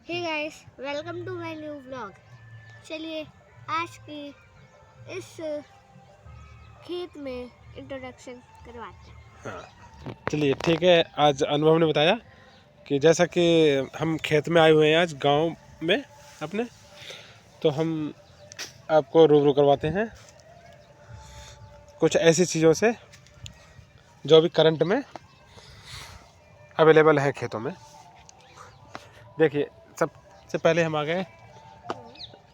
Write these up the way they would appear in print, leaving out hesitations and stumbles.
Hey guys, welcome to my new vlog. चलिए आज की इस खेत में इंट्रोडक्शन करवाते हैं। हाँ, चलिए ठीक है। आज अनुभव ने बताया कि जैसा कि हम खेत में आए हुए हैं आज गांव में अपने, तो हम आपको रूबरू करवाते हैं कुछ ऐसी चीज़ों से जो अभी करंट में अवेलेबल है खेतों में। देखिए, सबसे पहले हम आ गए।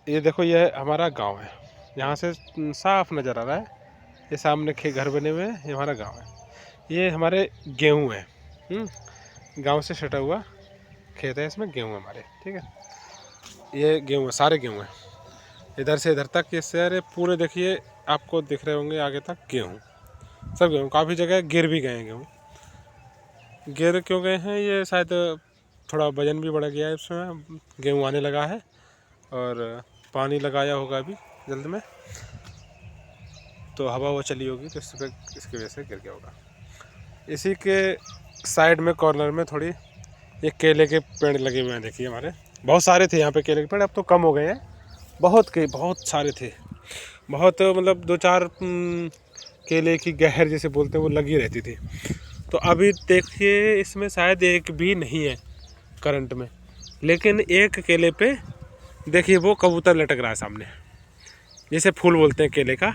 ये देखो, ये हमारा गांव है। यहाँ से साफ नज़र आ रहा है। ये सामने घर बने हुए हैं, ये हमारा गांव है। ये हमारे गेहूँ है। गांव से सटा हुआ खेत है, इसमें गेहूँ हमारे, ठीक है। ये गेहूँ है, सारे गेहूँ हैं, इधर से इधर तक। ये सारे पूरे देखिए, आपको दिख रहे होंगे आगे तक गेहूँ, सब गेहूँ। काफ़ी जगह गिर भी गए हैं गेहूँ। गिर क्यों गए हैं? ये शायद थोड़ा वजन भी बढ़ गया है इसमें, गेहूँ आने लगा है और पानी लगाया होगा अभी जल्द में, तो हवा वो चली होगी, तो इस पर इसकी वजह से गिर गया होगा। इसी के साइड में कॉर्नर में थोड़ी ये केले के पेड़ लगे हुए हैं। देखिए, हमारे बहुत सारे थे यहाँ पे केले के पेड़, अब तो कम हो गए हैं। बहुत सारे थे, बहुत मतलब 2-4 केले की गहर जैसे बोलते हैं वो लगी रहती थी। तो अभी देखिए, इसमें शायद एक भी नहीं है करंट में, लेकिन एक केले पे देखिए वो कबूतर लटक रहा है सामने, जैसे फूल बोलते हैं केले का,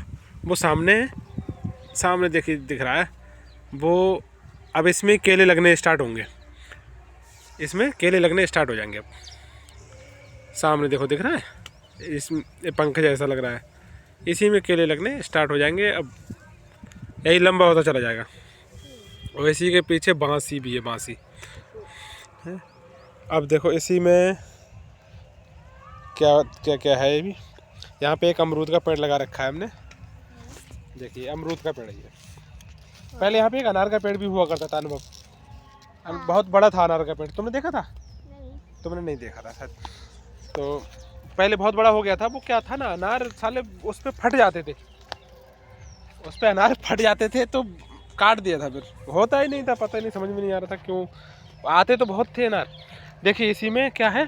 वो सामने देखिए दिख रहा है वो। अब इसमें केले लगने स्टार्ट होंगे, इसमें केले लगने स्टार्ट हो जाएंगे। अब सामने देखो, दिख रहा है, इसमें पंख जैसा लग रहा है, इसी में केले लगने स्टार्ट हो जाएंगे। अब यही लंबा होता चला जाएगा। और इसी के पीछे बांसी भी है, बांसी है। अब देखो, इसी में क्या क्या क्या है। ये भी यहाँ पे एक अमरूद का पेड़ लगा रखा है हमने। देखिए, अमरूद का पेड़ है ये। पहले यहाँ पे एक अनार का पेड़ भी हुआ करता था। अनुभव, बहुत बड़ा था अनार का पेड़, तुमने देखा था? नहीं। तुमने नहीं देखा था शायद। तो पहले बहुत बड़ा हो गया था। वो क्या था ना, अनार साले उस पर फट जाते थे, उस पर अनार फट जाते थे, तो काट दिया था। फिर होता ही नहीं था, पता ही नहीं, समझ में नहीं आ रहा था क्यों। आते तो बहुत थे अनार। देखिए, इसी में क्या है,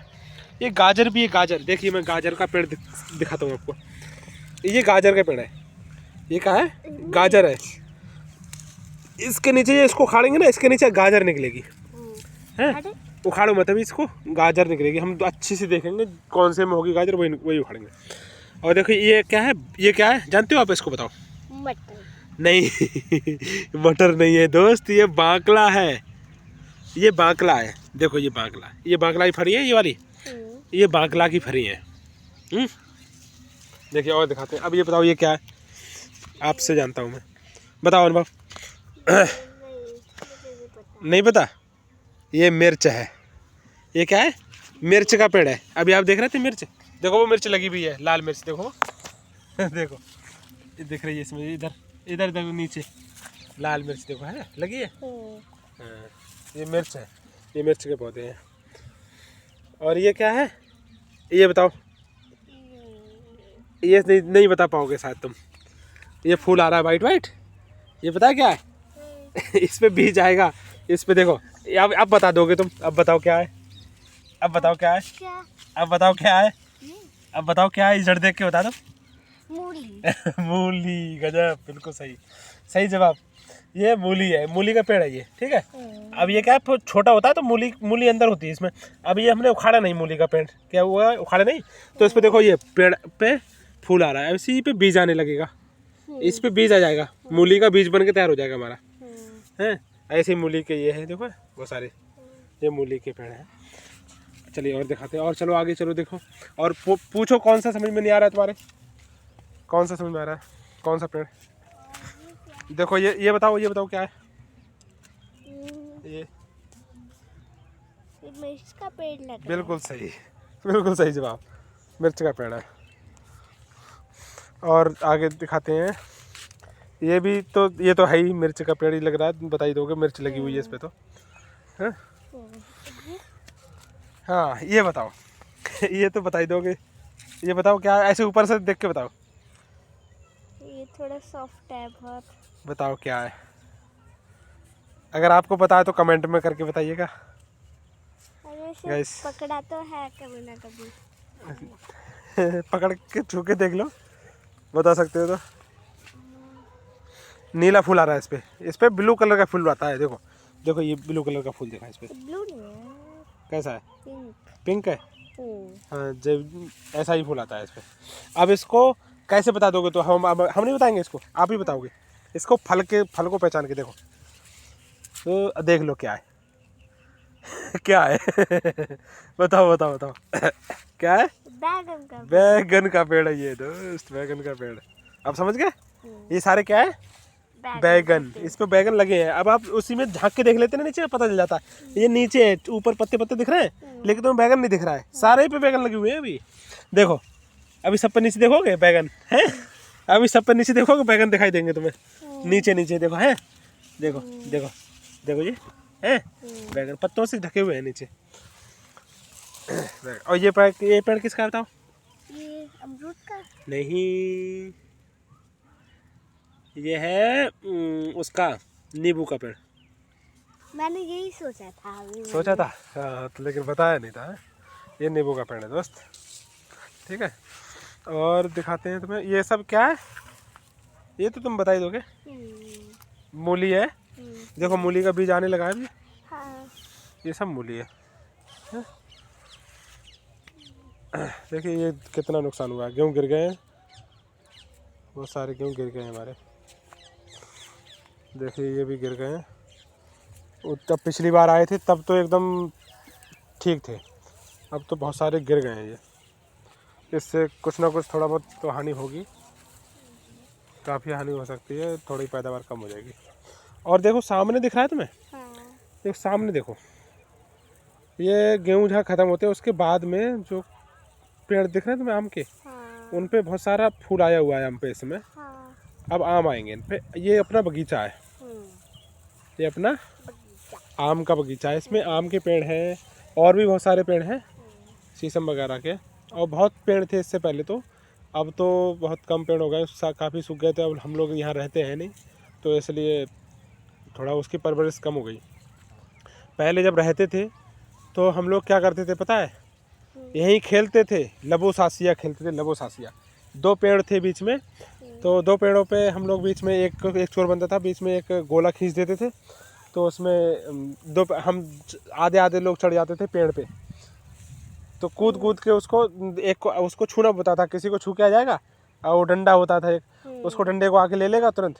ये गाजर भी है। गाजर देखिए, मैं गाजर का पेड़ दिखाता हूँ आपको। ये गाजर का पेड़ है। ये क्या है? गाजर है। इसके नीचे, ये इसको उखाड़ेंगे ना, इसके नीचे गाजर निकलेगी है। उखाड़ो मत अभी इसको, गाजर निकलेगी। हम तो अच्छी से देखेंगे कौन से में होगी गाजर, वही वही उखाड़ेंगे। और देखो, ये क्या है? ये क्या है जानते हो आप? इसको बताओ। मटर नहीं मटर नहीं है दोस्त, ये बाकला है। ये बाकला है। देखो, ये बाकला की फरी है, ये वाली, ये बाकला की फरी है। देखिए, और दिखाते हैं। अब ये बताओ, ये क्या है? आपसे जानता हूँ मैं, बताओ अनुभव। नहीं पता? ये मिर्च है। ये क्या है? मिर्च का पेड़ है। अभी आप देख रहे थे मिर्च, देखो वो मिर्च लगी हुई है, लाल मिर्च, देखो देखो, ये दिख रही है इसमें, इधर इधर देखो नीचे, लाल मिर्च देखो, है लगी है। हाँ, ये मिर्च है, ये मिर्च के पौधे हैं। और ये क्या है? ये बताओ। ये नहीं बता पाओगे शायद तुम। ये फूल आ रहा है वाइट वाइट, ये पता है क्या है? इस पे बीज आएगा, इस पे देखो। अब बता दोगे तुम? अब बताओ क्या है? अब बताओ क्या है? अब बताओ क्या है? अब बताओ क्या है? इधर देख के बता दो। मूली। मूली, गजब, बिल्कुल सही, सही जवाब। ये मूली है, मूली का पेड़ है ये, ठीक है। अब ये क्या है, छोटा होता है तो मूली अंदर होती है इसमें। अब ये हमने उखाड़ा नहीं, मूली का पेड़ क्या हुआ, उखाड़ा नहीं, तो इस पे देखो, ये पेड़ पे फूल आ रहा है, इसी पे बीज आने लगेगा, इस पे बीज आ जाएगा, मूली का बीज बन के तैयार हो जाएगा हमारा, है। ऐसे मूली के ये है, देखो वो सारे, ये मूली के पेड़ हैं। चलिए और दिखाते हैं, और चलो आगे चलो, देखो और पूछो कौन सा समझ में नहीं आ रहा है तुम्हारे? कौन सा समझ में आ रहा है? कौन सा पेड़? देखो, ये बताओ, ये बताओ क्या है? ये मिर्च का पेड़ लगा। बिल्कुल सही, बिल्कुल सही जवाब, मिर्च का पेड़ है। और आगे दिखाते हैं। ये भी तो, ये तो है ही, मिर्च का पेड़ ही लग रहा है, बता ही दोगे, मिर्च लगी हुई है इस पे तो, है। हाँ, ये बताओ ये तो बता ही दोगे। ये बताओ क्या है? ऐसे ऊपर से देख के बताओ। ये थोड़ा सॉफ्ट है बहुत। बताओ क्या है? अगर आपको पता है तो कमेंट में करके बताइएगा। अरे वैसे Guys. पकड़ा तो है कभी ना कभी। पकड़ के छू के देख लो, बता सकते हो तो। नीला फूल आ रहा है इस पे ब्लू कलर का फूल आता है। देखो देखो, ये ब्लू कलर का फूल देखा इस पे। ब्लू नहीं है, कैसा है? पिंक। पिंक है। हाँ, जब ऐसा ही फूल आता है इस पे। अब इसको कैसे बता दोगे? तो हम नहीं बताएंगे इसको, आप ही बताओगे। इसको फल को पहचान के देखो, तो देख लो क्या है। क्या है? बताओ बताओ बताओ। क्या है? बैगन का पेड़ है ये दोस्त, बैगन का पेड़। अब समझ गए? ये सारे क्या है? बैगन। इस पे बैगन लगे हैं। अब आप उसी में झांक के देख लेते ना, नीचे पता चल जाता है। ये नीचे है, ऊपर पत्ते पत्ते दिख रहे हैं, लेकिन तुम्हें बैगन नहीं दिख रहा है। सारे पे बैगन लगे हुए हैं अभी। देखो, अभी सब पे नीचे देखोगे बैगन है। अभी सब पे नीचे देखोगे बैगन दिखाई देंगे तुम्हें। नीचे नीचे देखो, है। देखो देखो देखो, ये है बैगन, पत्तों से ढके हुए हैं नीचे। और ये पेड़ किसका बताओ? ये अमरूद का नहीं, ये है उसका, नींबू का पेड़। मैंने यही सोचा था अभी। सोचा था हाँ, तो लेकिन बताया नहीं था। ये नींबू का पेड़ है दोस्त, ठीक है। और दिखाते हैं तुम्हें, ये सब क्या है? ये तो तुम बता ही दोगे। मूली है। देखो, मूली का बीज आने लगा है अभी। हाँ। ये सब मूली है। देखिए ये कितना नुकसान हुआ है। गेहूँ गिर गए हैं, बहुत सारे गेहूँ गिर गए हैं हमारे। देखिए ये भी गिर गए हैं। तब पिछली बार आए थे तब तो एकदम ठीक थे, अब तो बहुत सारे गिर गए हैं ये। इससे कुछ ना कुछ थोड़ा बहुत तो हानि होगी, काफ़ी हानि हो सकती है, थोड़ी पैदावार कम हो जाएगी। और देखो सामने दिख रहा है तुम्हें? हाँ। देखो सामने देखो, ये गेहूँ जहाँ ख़त्म होते हैं उसके बाद में जो पेड़ दिख रहे हैं तुम्हें आम के, हाँ। उन पे बहुत सारा फूल आया हुआ है आम पे इसमें। हाँ। अब आम आएंगे इन पे। ये अपना बगीचा है, ये अपना आम का बगीचा है। इसमें आम के पेड़ हैं और भी बहुत सारे पेड़ हैं, शीशम वगैरह के। और बहुत पेड़ थे इससे पहले तो, अब तो बहुत कम पेड़ हो गए, काफ़ी सूख गए थे। अब हम लोग यहाँ रहते हैं नहीं, तो इसलिए थोड़ा उसकी परवरिश कम हो गई। पहले जब रहते थे तो हम लोग क्या करते थे पता है? यहीं खेलते थे, लबो सासिया खेलते थे। लबो सासिया, 2 पेड़ थे बीच में, तो 2 पेड़ों पे हम लोग बीच में एक चोर बनता था, बीच में एक गोला खींच देते थे। तो उसमें हम आधे आधे लोग चढ़ जाते थे पेड़ पे, तो कूद कूद के उसको छूना होता था। किसी को छू के आ जाएगा, और वो डंडा होता था एक, उसको डंडे को आके ले लेगा तुरंत,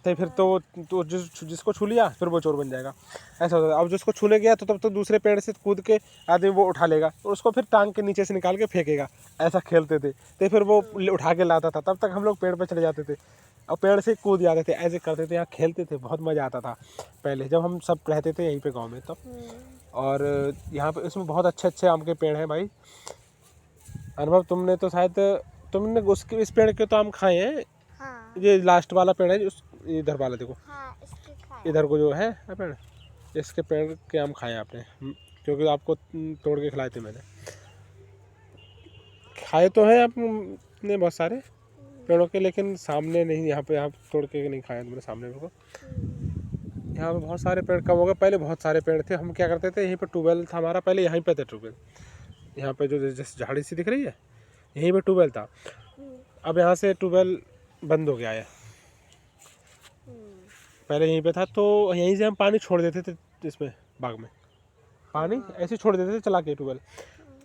तो फिर तो जिसको छू लिया फिर वो चोर बन जाएगा, ऐसा होता था। अब जिसको छूने गया तो तब तो दूसरे पेड़ से कूद के आदमी वो उठा लेगा, और उसको फिर टांग के नीचे से निकाल के फेंकेगा। ऐसा खेलते थे, तो फिर वो उठा के लाता था। तब तक हम लोग पेड़ पे चढ़ जाते थे और पेड़ से कूद जाते थे, ऐसे करते थे, यहाँ खेलते थे। बहुत मज़ा आता था पहले जब हम सब रहते थे यहीं पे गाँव में तब। और यहाँ पे इसमें बहुत अच्छे अच्छे आम के पेड़ हैं भाई। अनुभव, तुमने तो शायद उसके इस पेड़ के तो आम खाए हैं। हाँ। ये लास्ट वाला पेड़ है, इधर वाला देखो। हाँ, इसके खाया। इधर को जो है पेड़, इसके पेड़ के आम खाए आपने, क्योंकि आपको तोड़ के खिलाए थे मैंने। खाए तो हैं आपने बहुत सारे पेड़ों के, लेकिन सामने नहीं, यहाँ पे आप तोड़ के नहीं खाए तुमने सामने को। यहाँ पे बहुत सारे पेड़ कम हो गए, पहले बहुत सारे पेड़ थे। हम क्या करते थे, यहीं पे ट्यूबवेल था हमारा, पहले यहीं पे था ट्यूबवेल। यहाँ पे जो जैसे झाड़ी सी दिख रही है, यहीं पे ट्यूबवेल था। अब यहाँ से ट्यूबवेल बंद हो गया है, पहले यहीं पे था। तो यहीं से हम पानी छोड़ देते थे, इसमें बाग में पानी ऐसे छोड़ देते थे चला के ट्यूबवेल।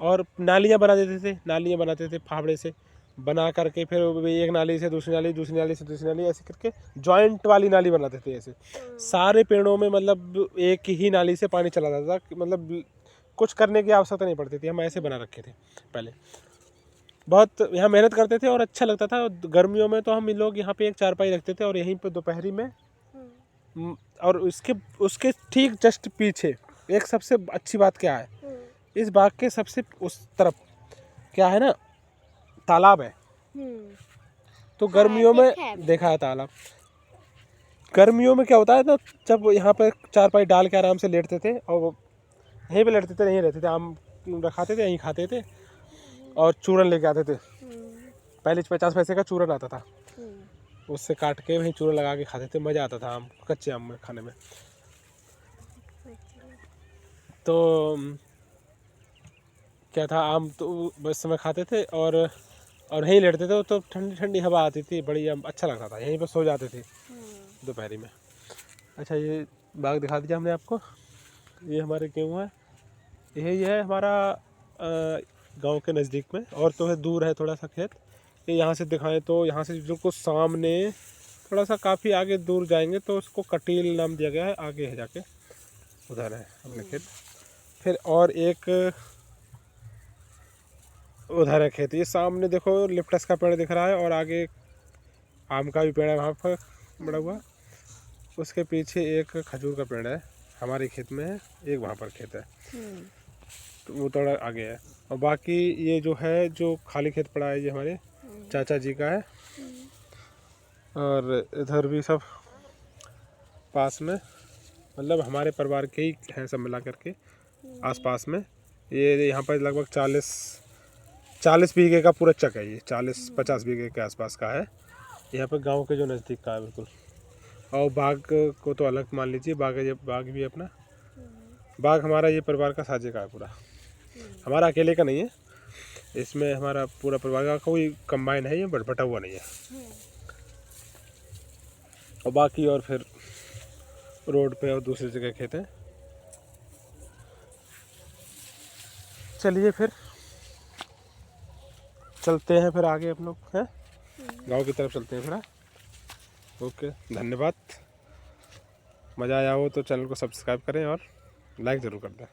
और नालियाँ बना देते थे, नालियाँ बनाते थे फावड़े से बना करके, फिर एक नाली से दूसरी नाली, दूसरी नाली से तीसरी नाली, ऐसे करके जॉइंट वाली नाली बनाते थे। ऐसे सारे पेड़ों में मतलब एक ही नाली से पानी चला जाता था, मतलब कुछ करने की आवश्यकता नहीं पड़ती थी। हम ऐसे बना रखे थे पहले, बहुत यहाँ मेहनत करते थे और अच्छा लगता था। गर्मियों में तो हम लोग यहाँ पे एक चारपाई रखते थे, और यहीं पे दोपहरी में, और उसके ठीक जस्ट पीछे एक सबसे अच्छी बात क्या है, इस बाग के सबसे उस तरफ क्या है ना, तालाब है। तो गर्मियों में देखा है तालाब। गर्मियों में क्या होता है ना, जब यहाँ पर चारपाई डाल के आराम से लेटते थे, और यहीं पे लेटते थे, यहीं रहते थे, आम रखाते थे, यहीं खाते थे, और चूरन लेके आते थे। पहले 50 पैसे का चूरन आता था, उससे काट के वहीं चूरन लगा के खाते थे। मज़ा आता था आम, कच्चे आम में खाने में। तो क्या था, आम तो उस समय खाते थे और यहीं लेटते थे, तो ठंडी ठंडी हवा आती थी, बड़ी अच्छा लगता था, यहीं पर सो जाते थे दोपहरी में। अच्छा, ये बाग दिखा दिया हमने आपको। ये हमारे गेहूँ है, यही है हमारा गांव के नज़दीक में, और तो है दूर है थोड़ा सा खेत। ये यहाँ से दिखाएं तो यहाँ से जो कुछ सामने थोड़ा सा काफ़ी आगे दूर जाएंगे तो उसको कटील नाम दिया गया है, आगे है जाके उधर है अपने खेत। फिर और एक उधर है खेत, ये सामने देखो लिप्टस का पेड़ दिख रहा है, और आगे आम का भी पेड़ है वहाँ पर बड़ा हुआ। उसके पीछे एक खजूर का पेड़ है हमारे खेत में है, एक वहाँ पर खेत है, तो वो थोड़ा आगे है। और बाकी ये जो है जो खाली खेत पड़ा है ये हमारे चाचा जी का है। और इधर भी सब पास में, मतलब हमारे परिवार के ही हैं सब मिला करके आसपास में। ये यहाँ पर लगभग 40 बीघे का पूरा चक है, ये 40-50 बीघे के आसपास का है, यहाँ पर गांव के जो नज़दीक का है बिल्कुल। और बाग को तो अलग मान लीजिए, बाग भी अपना बाग हमारा ये परिवार का साझे का है पूरा, हमारा अकेले का नहीं है, इसमें हमारा पूरा परिवार का कोई कंबाइन है, ये बटा हुआ नहीं है। और बाकी और फिर रोड पे और दूसरी जगह खेत हैं। चलिए फिर चलते हैं फिर आगे हम लोग हैं, गांव की तरफ चलते हैं फिर। ओके, धन्यवाद। मज़ा आया हो तो चैनल को सब्सक्राइब करें और लाइक ज़रूर कर दें।